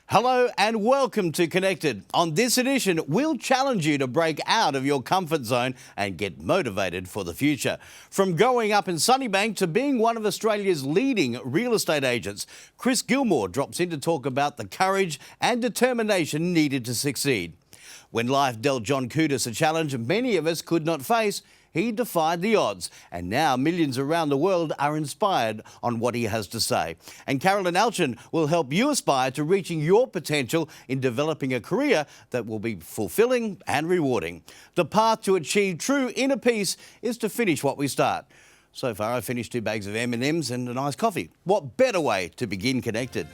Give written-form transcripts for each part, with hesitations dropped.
Hello and welcome to Connected. On this edition, we'll challenge you to break out of your comfort zone and get motivated for the future. From growing up in Sunnybank to being one of Australia's leading real estate agents, Chris Gilmour drops in to talk about the courage and determination needed to succeed. When life dealt John Coutis a challenge many of us could not face, he defied the odds, and now millions around the world are inspired on what he has to say. And Carolyn Alchin will help you aspire to reaching your potential in developing a career that will be fulfilling and rewarding. The path to achieve true inner peace is to finish what we start. So far, I've finished 2 bags of M&Ms and a nice coffee. What better way to begin Connected?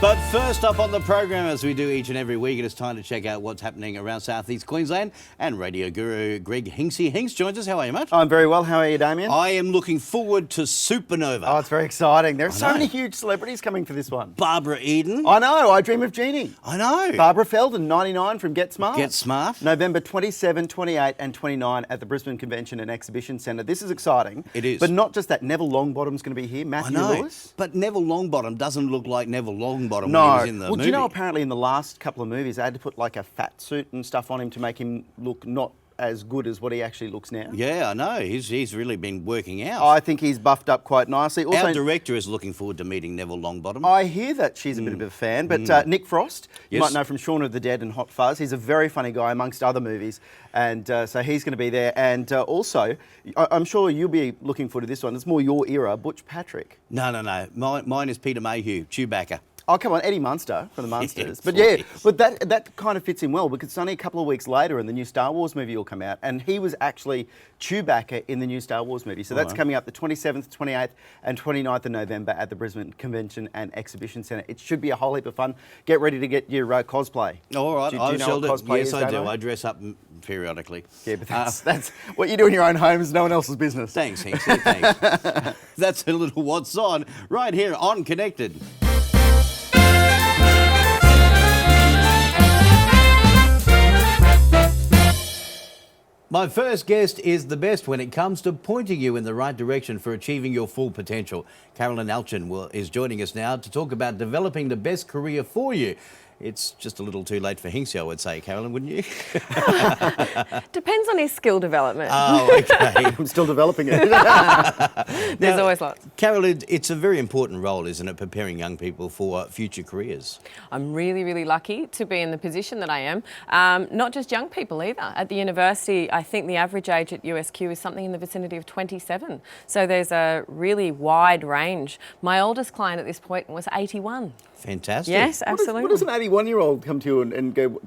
But first up on the program, as we do each and every week, it is time to check out what's happening around southeast Queensland. And radio guru Greg Hinksy Hinks joins us. How are you, mate? I'm very well. How are you, Damien? I am looking forward to Supernova. Oh, it's very exciting. There are so many huge celebrities coming for this one. Barbara Eden. I know. I Dream of Jeannie. I know. Barbara Feldon, 99 from Get Smart. Get Smart. November 27, 28 and 29 at the Brisbane Convention and Exhibition Centre. This is exciting. It is. But not just that. Neville Longbottom's going to be here. Matthew Lewis. But Neville Longbottom doesn't look like Neville Longbottom when he was in the movie. Do you know, apparently in the last couple of movies, they had to put like a fat suit and stuff on him to make him look not as good as what he actually looks now. Yeah, I know. He's really been working out. I think he's buffed up quite nicely. Also, our director is looking forward to meeting Neville Longbottom. I hear that she's a bit of a fan, but Nick Frost, you might know from Shaun of the Dead and Hot Fuzz. He's a very funny guy amongst other movies, and so he's going to be there. And also, I'm sure you'll be looking forward to this one. It's more your era, Butch Patrick. No. Mine is Peter Mayhew, Chewbacca. Oh, come on, Eddie Munster from the Munsters. Yeah, but that kind of fits in well because it's only a couple of weeks later and the new Star Wars movie will come out, and he was actually Chewbacca in the new Star Wars movie. So that's coming up the 27th, 28th and 29th of November at the Brisbane Convention and Exhibition Centre. It should be a whole heap of fun. Get ready to get your cosplay. All right, do you know what cosplay is? Yes, I do. I dress up periodically. Yeah, but that's what you do in your own home is no one else's business. Thanks, Hinksy, thanks. That's a little what's on right here on Connected. My first guest is the best when it comes to pointing you in the right direction for achieving your full potential. Carolyn Alchin is joining us now to talk about developing the best career for you. It's just a little too late for Hinksy, I would say, Carolyn, wouldn't you? Depends on his skill development. Oh, okay. I'm still developing it. There's always lots. Carolyn, it's a very important role, isn't it, preparing young people for future careers? I'm really, really lucky to be in the position that I am. Not just young people either. At the university, I think the average age at USQ is something in the vicinity of 27. So there's a really wide range. My oldest client at this point was 81. Fantastic. Yes, absolutely. What does an 81-year-old come to you and go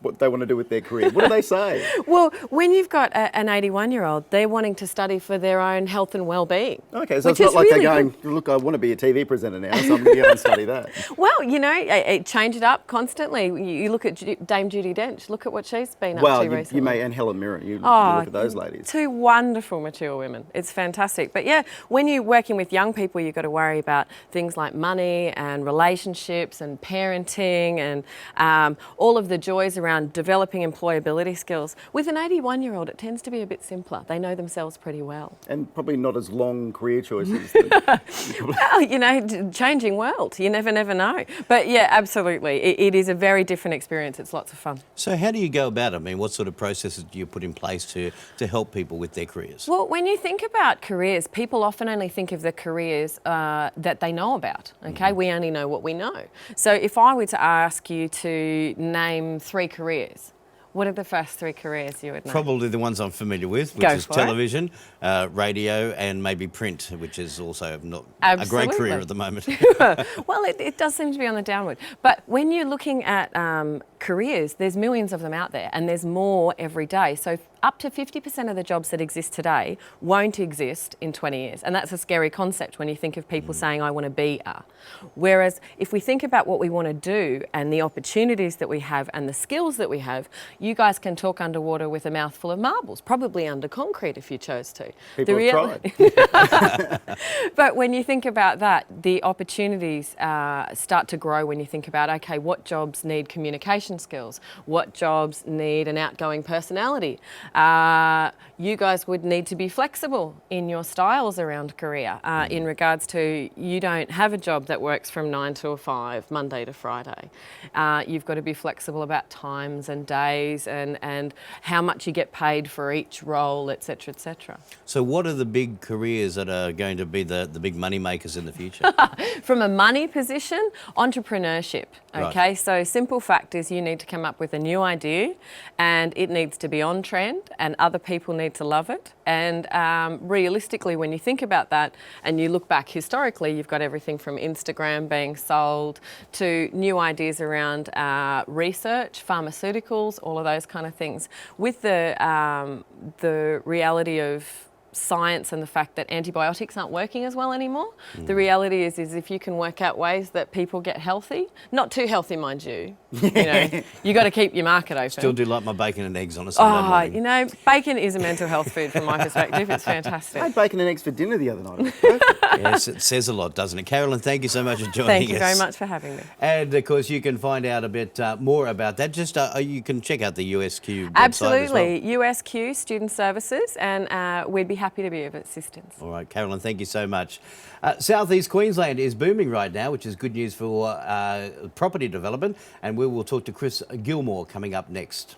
what they want to do with their career? What do they say? Well, when you've got an 81-year-old, they're wanting to study for their own health and well-being. Okay, so it's not like really they're going, look, I want to be a TV presenter now, so I'm going to go and study that. Well, you know, it change it up constantly. You look at Dame Judi Dench, look at what she's been up to recently. You may, and Helen Mirren, you look at those ladies. 2 wonderful, mature women. It's fantastic. But yeah, when you're working with young people, you've got to worry about things like money and relationships and parenting and all of the joys around developing employability skills. With an 81-year-old, it tends to be a bit simpler. They know themselves pretty well. And probably not as long career choices. Well, you know, changing world. You never know. But yeah, absolutely. It is a very different experience. It's lots of fun. So how do you go about it? I mean, what sort of processes do you put in place to help people with their careers? Well, when you think about careers, people often only think of the careers that they know about, okay? We only know what we know. So if I were to ask you to name 3 careers, what are the first 3 careers you would know? Probably the ones I'm familiar with, which is television, radio, and maybe print, which is also not a great career at the moment. Well, it does seem to be on the downward. But when you're looking at careers, there's millions of them out there, and there's more every day. So up to 50% of the jobs that exist today won't exist in 20 years. And that's a scary concept when you think of people saying, I want to be a. Whereas if we think about what we want to do and the opportunities that we have and the skills that we have, you guys can talk underwater with a mouthful of marbles, probably under concrete if you chose to. People have tried. But when you think about that, the opportunities start to grow when you think about, okay, what jobs need communication skills? What jobs need an outgoing personality? You guys would need to be flexible in your styles around career in regards to you don't have a job that works from 9 to 5, Monday to Friday. You've got to be flexible about times and days and how much you get paid for each role, etc., etc. So what are the big careers that are going to be the big money makers in the future? From a money position, entrepreneurship. Okay, Right. so simple fact is you need to come up with a new idea and it needs to be on trend and other people need to love it. And realistically, when you think about that and you look back historically, you've got everything from Instagram being sold to new ideas around research, pharmaceuticals, all of those kind of things. With the reality of science and the fact that antibiotics aren't working as well anymore. The reality is if you can work out ways that people get healthy, not too healthy, mind you. You know, you got to keep your market open. Still do like my bacon and eggs on a Sunday morning. You know, bacon is a mental health food from my perspective. It's fantastic. I had bacon and eggs for dinner the other night. Yes, it says a lot, doesn't it? Carolyn, thank you so much for joining us. Thank you very much for having me. And of course, you can find out a bit more about that. Just you can check out the USQ website Absolutely. as well. USQ Student Services, and we'd be happy to be of assistance. All right, Carolyn, thank you so much. South East Queensland is booming right now, which is good news for property development. And we will talk to Chris Gilmour coming up next.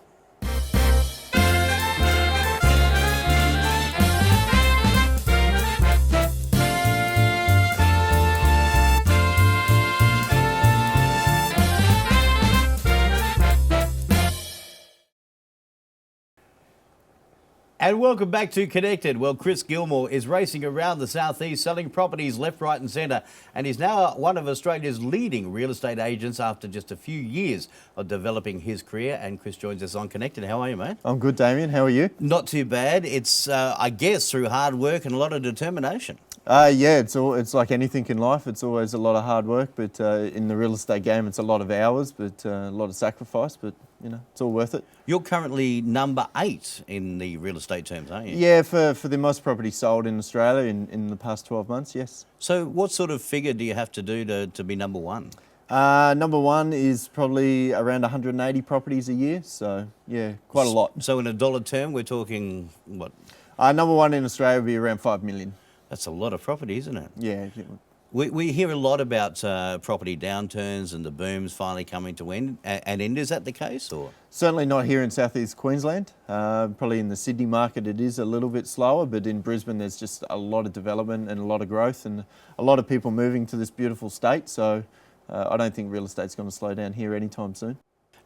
And welcome back to Connected. Well, Chris Gilmour is racing around the southeast selling properties left, right and centre, and he's now one of Australia's leading real estate agents after just a few years of developing his career. And Chris joins us on Connected. How are you, mate? I'm good, Damien. How are you? Not too bad. It's, I guess, through hard work and a lot of determination. Yeah, it's like anything in life. It's always a lot of hard work, but in the real estate game, it's a lot of hours, but a lot of sacrifice, but, you know, it's all worth it. You're currently number 8 in the real estate terms, aren't you? Yeah, for the most property sold in Australia in the past 12 months, yes. So what sort of figure do you have to do to be number 1? Number 1 is probably around 180 properties a year, so, yeah, quite a lot. So in a dollar term, we're talking, what? Number 1 in Australia would be around 5 million. That's a lot of property, isn't it? Yeah. We hear a lot about property downturns and the booms finally coming to end. And is that the case, or? Certainly not here in southeast Queensland. Probably in the Sydney market it is a little bit slower, but in Brisbane there's just a lot of development and a lot of growth and a lot of people moving to this beautiful state. So I don't think real estate's going to slow down here anytime soon.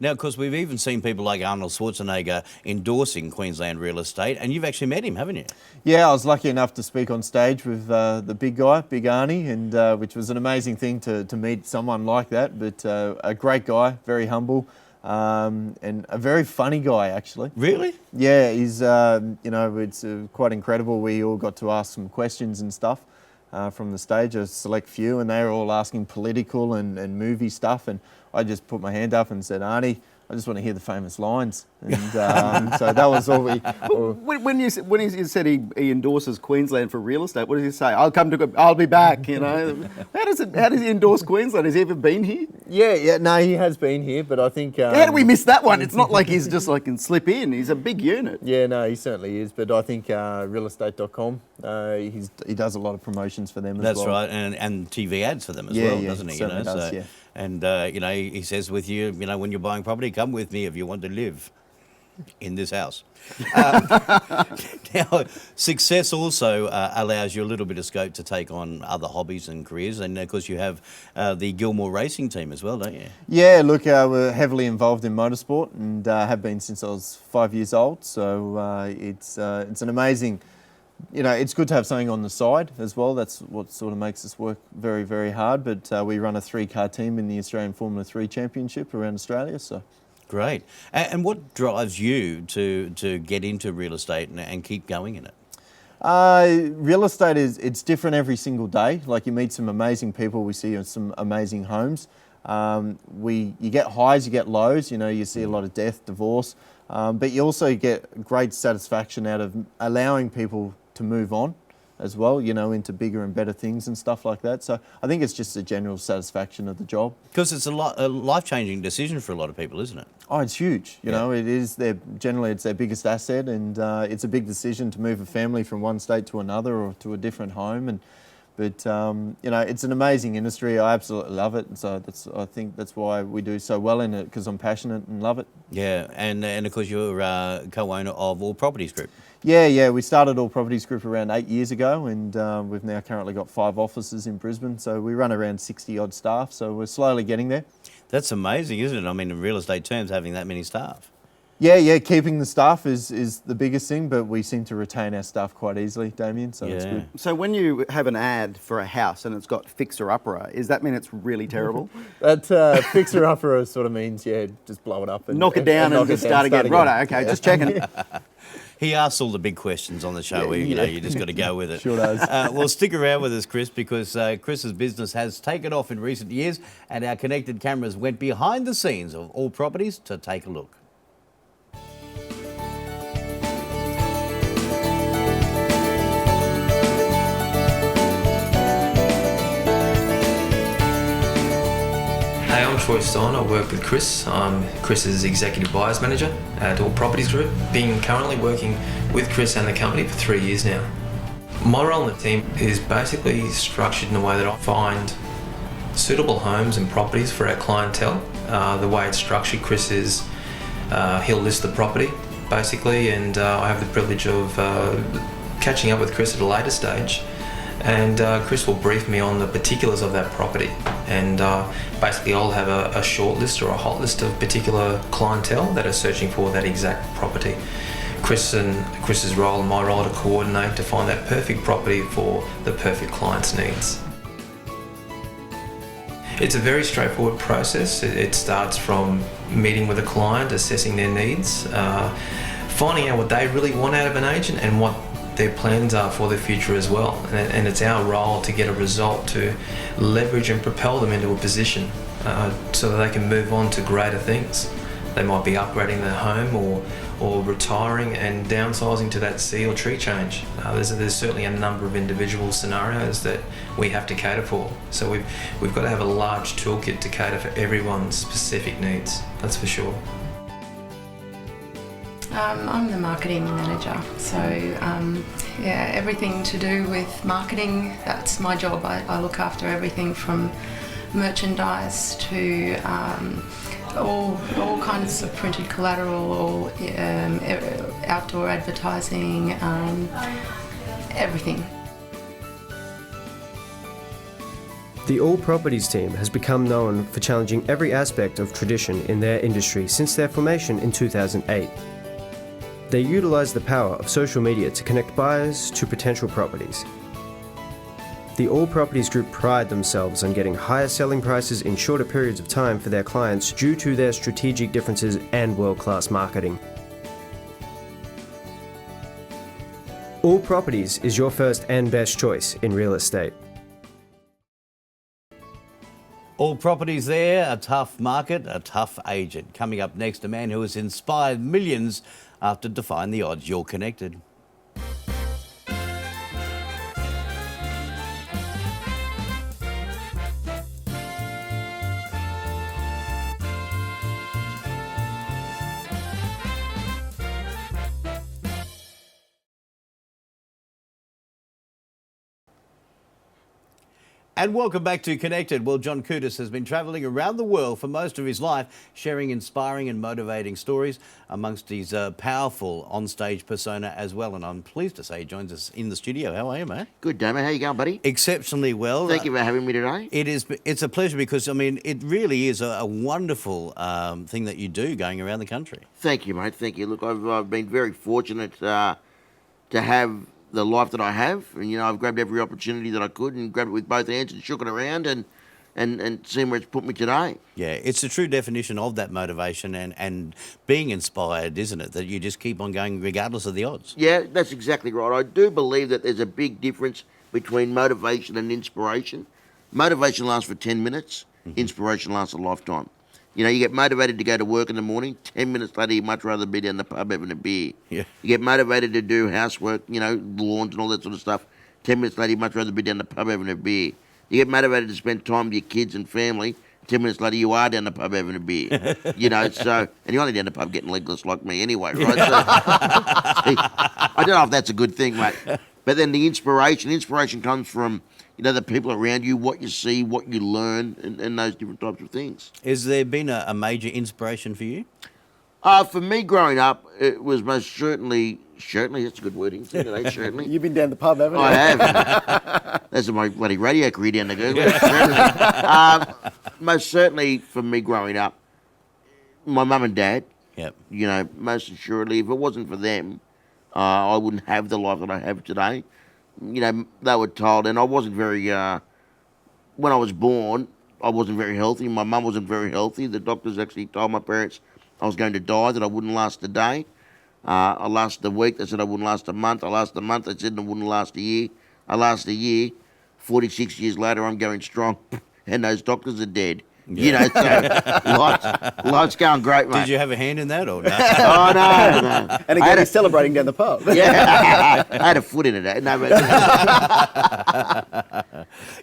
Now, of course, we've even seen people like Arnold Schwarzenegger endorsing Queensland real estate, and you've actually met him, haven't you? Yeah, I was lucky enough to speak on stage with the big guy, Big Arnie, and which was an amazing thing to meet someone like that. But a great guy, very humble, and a very funny guy, actually. Really? Yeah, he's, you know, it's quite incredible. We all got to ask some questions and stuff from the stage, a select few, and they were all asking political and movie stuff. And I just put my hand up and said, Arnie, I just want to hear the famous lines. And so that was all we... When you said he endorses Queensland for real estate, what does he say? I'll be back, you know. How does he endorse Queensland? Has he ever been here? Yeah, no, he has been here, but I think... How do we miss that one? It's not like he's just like can slip in. He's a big unit. Yeah, no, he certainly is. But I think realestate.com, he does a lot of promotions for them as well. That's right, and TV ads for them as well, doesn't he? Certainly does, yeah. And, you know, he says with you, you know, when you're buying property, come with me if you want to live in this house. Now, success also allows you a little bit of scope to take on other hobbies and careers. And, of course, you have the Gilmour racing team as well, don't you? Yeah, look, we're heavily involved in motorsport and have been since I was 5 years old. So it's an amazing... You know, it's good to have something on the side as well. That's what sort of makes us work very, very hard. But we run a 3-car team in the Australian Formula 3 Championship around Australia. So, Great. And what drives you to get into real estate and keep going in it? Real estate it's different every single day. Like you meet some amazing people, we see some amazing homes. You get highs, you get lows. You know, you see a lot of death, divorce, but you also get great satisfaction out of allowing people to move on as well, you know, into bigger and better things and stuff like that. So I think it's just a general satisfaction of the job. Because it's a life-changing decision for a lot of people, isn't it? Oh, it's huge. You know, it is generally it's their biggest asset, and it's a big decision to move a family from one state to another or to a different home. But you know, it's an amazing industry. I absolutely love it. And so I think that's why we do so well in it, because I'm passionate and love it. Yeah, and of course you're co-owner of All Properties Group. Yeah. We started All Properties Group around 8 years ago, and we've now currently got 5 offices in Brisbane. So we run around 60 odd staff. So we're slowly getting there. That's amazing, isn't it? I mean, in real estate terms, having that many staff. Yeah. Keeping the staff is the biggest thing, but we seem to retain our staff quite easily, Damien, so it's good. So when you have an ad for a house and it's got fixer-upper, does that mean it's really terrible? That fixer-upper sort of means, just blow it up. And knock it down and just start again. Right, okay, just checking. He asks all the big questions on the show where, you know, you just got to go with it. Sure does. Well, stick around with us, Chris, because Chris's business has taken off in recent years, and our connected cameras went behind the scenes of All Properties to take a look. Hey, I'm Troy Stein. I work with Chris. I'm Chris's Executive Buyers Manager at All Properties Group. Been currently working with Chris and the company for 3 years now. My role in the team is basically structured in a way that I find suitable homes and properties for our clientele. The way it's structured, Chris is he'll list the property basically, and I have the privilege of catching up with Chris at a later stage. And Chris will brief me on the particulars of that property, and basically I'll have a short list or a hot list of particular clientele that are searching for that exact property. Chris's role and my role to coordinate to find that perfect property for the perfect client's needs. It's a very straightforward process. It starts from meeting with a client, assessing their needs, finding out what they really want out of an agent and what their plans are for their future as well. And it's our role to get a result to leverage and propel them into a position so that they can move on to greater things. They might be upgrading their home or retiring and downsizing to that sea or tree change. There's certainly a number of individual scenarios that we have to cater for. So we've got to have a large toolkit to cater for everyone's specific needs, that's for sure. I'm the marketing manager, so everything to do with marketing, that's my job. I look after everything from merchandise to all kinds of printed collateral, or outdoor advertising, everything. The All Properties team has become known for challenging every aspect of tradition in their industry since their formation in 2008. They utilise the power of social media to connect buyers to potential properties. The All Properties Group pride themselves on getting higher selling prices in shorter periods of time for their clients due to their strategic differences and world-class marketing. All Properties is your first and best choice in real estate. All Properties there, a tough market, a tough agent. Coming up next, a man who has inspired millions after defying the odds. You're connected. And welcome back to Connected. Well, John Coutis has been travelling around the world for most of his life, sharing inspiring and motivating stories amongst his powerful onstage persona as well. And I'm pleased to say he joins us in the studio. How are you, mate? Good, Damon. How you going, buddy? Exceptionally well. Thank you for having me today. It's a pleasure because, I mean, it really is a wonderful thing that you do going around the country. Thank you, mate. Thank you. Look, I've been very fortunate to have the life that I have, and I've grabbed every opportunity that I could and grabbed it with both hands and shook it around and and seeing where it's put me today. Yeah, it's the true definition of that motivation and being inspired, isn't it? That you just keep on going regardless of the odds. Yeah, that's exactly right. I do believe that there's a big difference between motivation and inspiration. Motivation lasts for 10 minutes, inspiration lasts a lifetime. You know, you get motivated to go to work in the morning, 10 minutes later you'd much rather be down the pub having a beer. Yeah. You get motivated to do housework, you know, lawns and all that sort of stuff, 10 minutes later you'd much rather be down the pub having a beer. You get motivated to spend time with your kids and family, 10 minutes later you are down the pub having a beer. You know, so, and you're only down the pub getting legless like me anyway, right? So, I don't know if that's a good thing, mate. But then the inspiration comes from, you know, the people around you, what you see, what you learn, and those different types of things. Has there been a major inspiration for you? For me growing up, it was most certainly, that's a good wording, certainly. You've been down the pub, haven't you? I have. That's my bloody radio career down the Google. Most certainly for me growing up, my mum and dad, Yep. you know, most assuredly, if it wasn't for them, I wouldn't have the life that I have today. You know, they were told, and I wasn't very, when I was born, I wasn't very healthy. My mum wasn't very healthy. The doctors actually told my parents I was going to die, that I wouldn't last a day. I lasted a week, they said I wouldn't last a month. I lasted a month, they said I wouldn't last a year. I lasted a year. 46 years later, I'm going strong, and those doctors are dead. Yeah. You know, so life's going great, mate. Did you have a hand in that or no? Oh, no. And again, he's celebrating down the pub. Yeah, I had a foot in it. No, but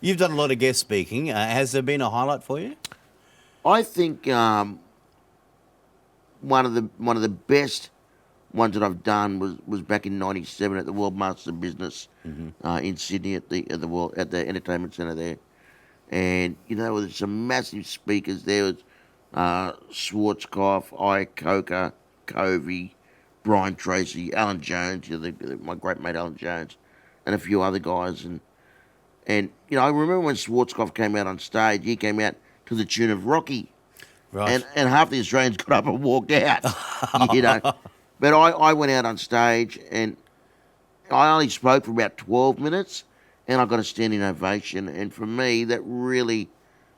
You've done a lot of guest speaking. Has there been a highlight for you? I think one of the best ones that I've done was back in '97 at the World Masters of Business in Sydney at the Entertainment Centre there, and you know there was some massive speakers. There was Schwarzkopf, Iacocca, Covey, Brian Tracy, Alan Jones, you know, my great mate Alan Jones, and a few other guys. And you know, I remember when Schwarzkopf came out on stage, he came out to the tune of Rocky. Right. And half the Australians got up and walked out, you know. But I went out on stage and I only spoke for about 12 minutes and I got a standing ovation. And for me, that really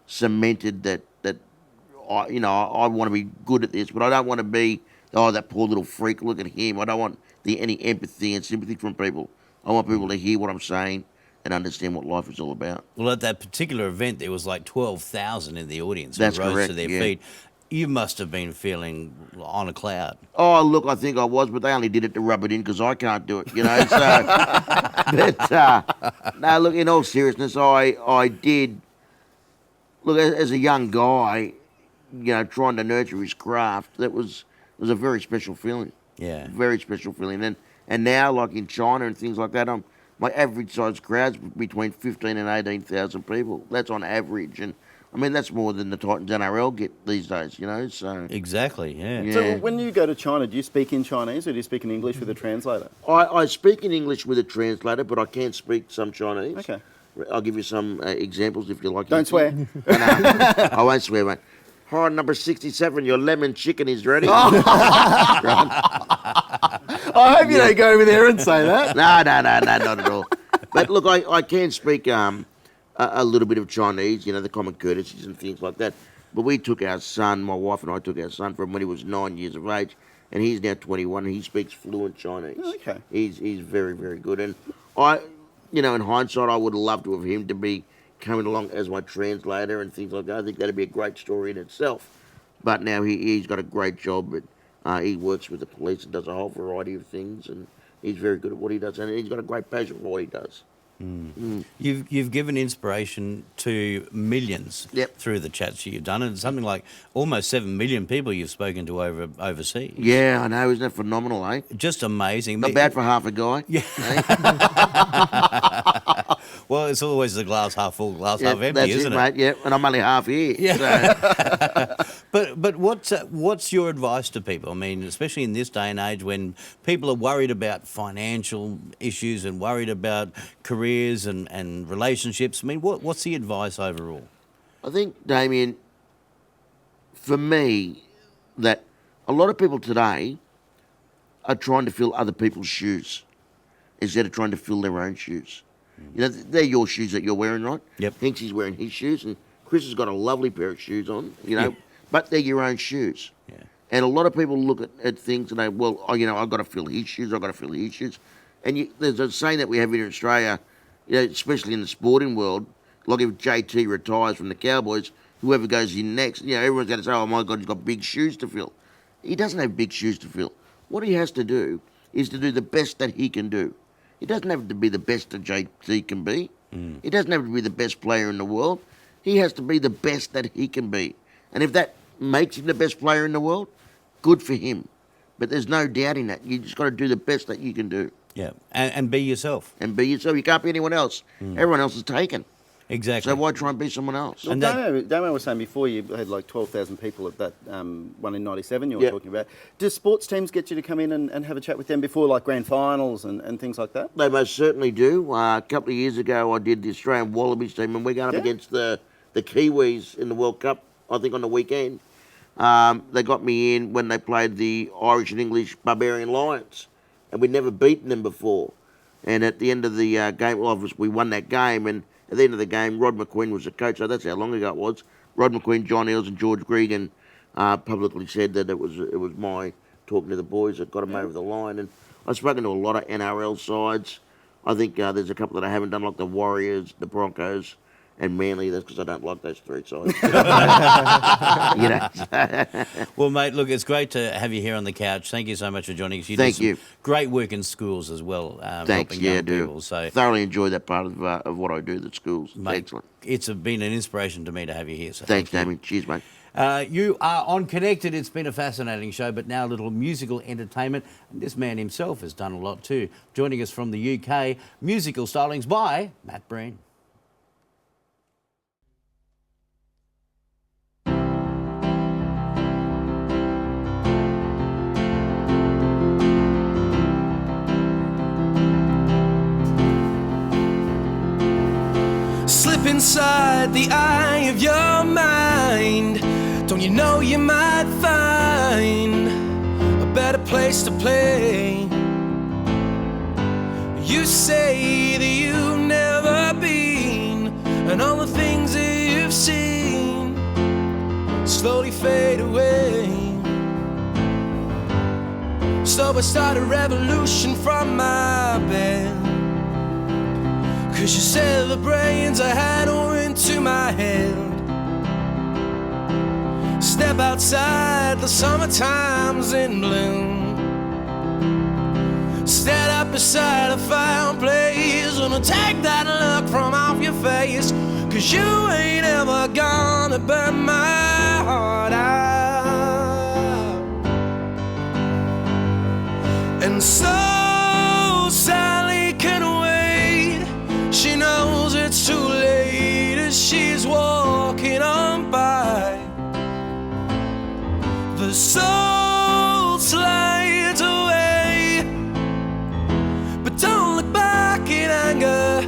cemented that I want to be good at this, but I don't want to be, oh, that poor little freak, look at him. I don't want any empathy and sympathy from people. I want people to hear what I'm saying and understand what life is all about. Well, at that particular event, there was like 12,000 in the audience who That's rose correct, to their yeah. feet. You must have been feeling on a cloud. Oh, look, I think I was, but they only did it to rub it in because I can't do it, you know. So, but, no, look, in all seriousness, I did, look, as a young guy, you know, trying to nurture his craft, it was a very special feeling. Yeah. Very special feeling. And now, like in China and things like that, my average size crowd's between 15 and 18,000 people. That's on average. And I mean, that's more than the Titans NRL get these days, you know, so. Exactly, yeah. So when you go to China, do you speak in Chinese or do you speak in English with a translator? I speak in English with a translator, but I can speak some Chinese. Okay. I'll give you some examples if you like. Don't swear. I won't swear, mate. Hi, number 67, your lemon chicken is ready. I hope you don't go over there and say that. No, not at all. But look, I can speak a little bit of Chinese, you know, the common courtesies and things like that. But we took our son, my wife and I took our son from when he was 9 years of age, and he's now 21, and he speaks fluent Chinese. Okay. He's very, very good. And I, you know, in hindsight, I would have loved to have him to be coming along as my translator and things like that. I think that'd be a great story in itself. But now he's got a great job. He works with the police and does a whole variety of things, and he's very good at what he does, and he's got a great passion for what he does. You've given inspiration to millions through the chats you've done, and something like almost 7 million people you've spoken to overseas. Yeah, I know. Isn't that phenomenal, eh? Just amazing. Not bad for half a guy. Yeah. Well, it's always the glass half full, glass half empty, that's isn't it? Mate, yeah, and I'm only half here. Yeah. So. But what's your advice to people? I mean, especially in this day and age when people are worried about financial issues and worried about careers and relationships. I mean, what's the advice overall? I think, Damien, for me, that a lot of people today are trying to fill other people's shoes instead of trying to fill their own shoes. You know, they're your shoes that you're wearing, right? Yep. Hinksy's wearing his shoes, and Chris has got a lovely pair of shoes on, you know, but they're your own shoes. Yeah. And a lot of people look at things and they, well, oh, you know, I've got to fill his shoes, I've got to fill his shoes. And there's a saying that we have here in Australia, you know, especially in the sporting world, like if JT retires from the Cowboys, whoever goes in next, you know, everyone's going to say, oh my God, he's got big shoes to fill. He doesn't have big shoes to fill. What he has to do is to do the best that he can do. He doesn't have to be the best that JT can be. He doesn't have to be the best player in the world. He has to be the best that he can be. And if that makes him the best player in the world, good for him. But there's no doubting that. You just got to do the best that you can do. Yeah, and be yourself. And be yourself. You can't be anyone else. Everyone else is taken. Exactly. So why try and be someone else? Well, Damo was saying before you had like 12,000 people at that one in 97 you were talking about. Do sports teams get you to come in and have a chat with them before like grand finals and things like that? They most certainly do. A couple of years ago I did the Australian Wallabies team and we're going up against the Kiwis in the World Cup, I think on the weekend. They got me in when they played the Irish and English Barbarian Lions and we'd never beaten them before. And at the end of the game, well, obviously we won that game, and at the end of the game, Rod McQueen was the coach, so that's how long ago it was. Rod McQueen, John Eales and George Gregan publicly said that it was my talking to the boys that got them over the line. And I've spoken to a lot of NRL sides. I think there's a couple that I haven't done, like the Warriors, the Broncos, and Manly. That's because I don't like those three sides. You know. Well, mate, look, it's great to have you here on the couch. Thank you so much for joining us. You Thank do you. some great work in schools as well. Thanks, helping yeah, I young do. people. So, thoroughly enjoy that part of what I do at schools. mate, Excellent. It's been an inspiration to me to have you here. So Thanks, thank you. Damien. Cheers, mate. You are on Connected. It's been a fascinating show, but now a little musical entertainment. And this man himself has done a lot too. Joining us from the UK, musical stylings by Matt Breen. Slip inside the eye of your mind. Don't you know you might find a better place to play? You say that you've never been, and all the things that you've seen slowly fade away. So I start a revolution from my bed, 'cause you said the brains I had went to my head. Step outside, the summertime's in bloom. Stand up beside a fireplace and take that look from off your face, 'cause you ain't ever gonna burn my heart out. And so Sally can wait. She knows it's too late as she's walking on by. The soul slides away, but don't look back in anger.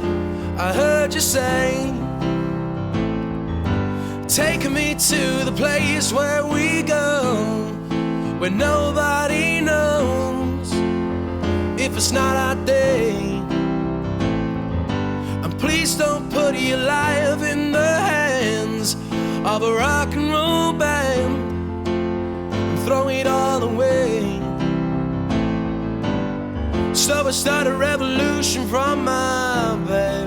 I heard you say, take me to the place where we go, where nobody knows if it's not our day. And please don't put your life in the hands of a rock and roll band. Throw it all away. So I start a revolution from my bed,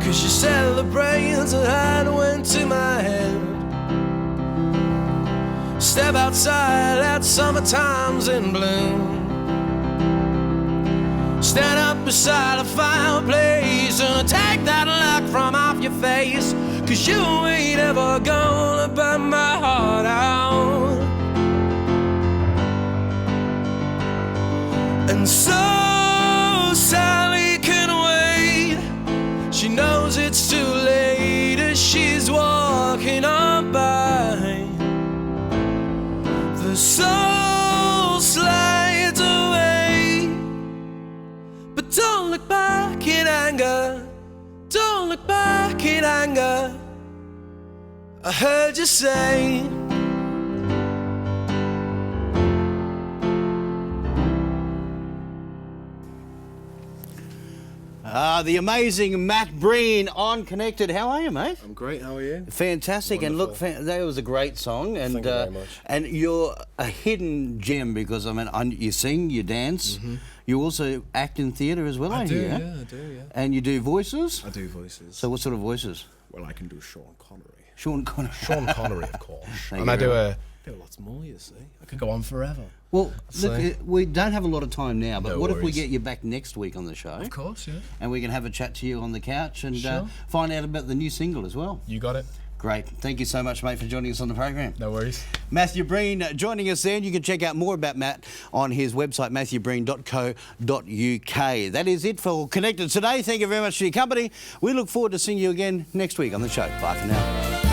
'cause you said the brains that had went to my head. Step outside, that summertime's in bloom. Stand up beside a fireplace and take that look from off your face, 'cause you ain't ever gonna burn my heart out. And so Sally can wait. She knows it's too late as she's walking on by. The soul slides away, but don't look back in anger. Don't look back in anger. I heard you say. The amazing Matt Breen on Connected. How are you, mate? I'm great. How are you? Fantastic. Wonderful. And look, that was a great song. And, Thank you very much. And you're a hidden gem because, I mean, you sing, you dance, you also act in theatre as well, I do, hear. yeah, I do, yeah. And you do voices? I do voices. So what sort of voices? Well, I can do Sean Connery. Sean Connery. Sean Connery, of course. Thank And you I do very lots more, you see. I could go on forever. Well, So- look, we don't have a lot of time now, but No what if we worries. get you back next week on the show? Of course, yeah. And we can have a chat to you on the couch and Sure. find out about the new single as well. You got it. Great. Thank you so much, mate, for joining us on the program. No worries. Matthew Breen joining us there, and you can check out more about Matt on his website, matthewbreen.co.uk. That is it for Connected today. Thank you very much for your company. We look forward to seeing you again next week on the show. Bye for now.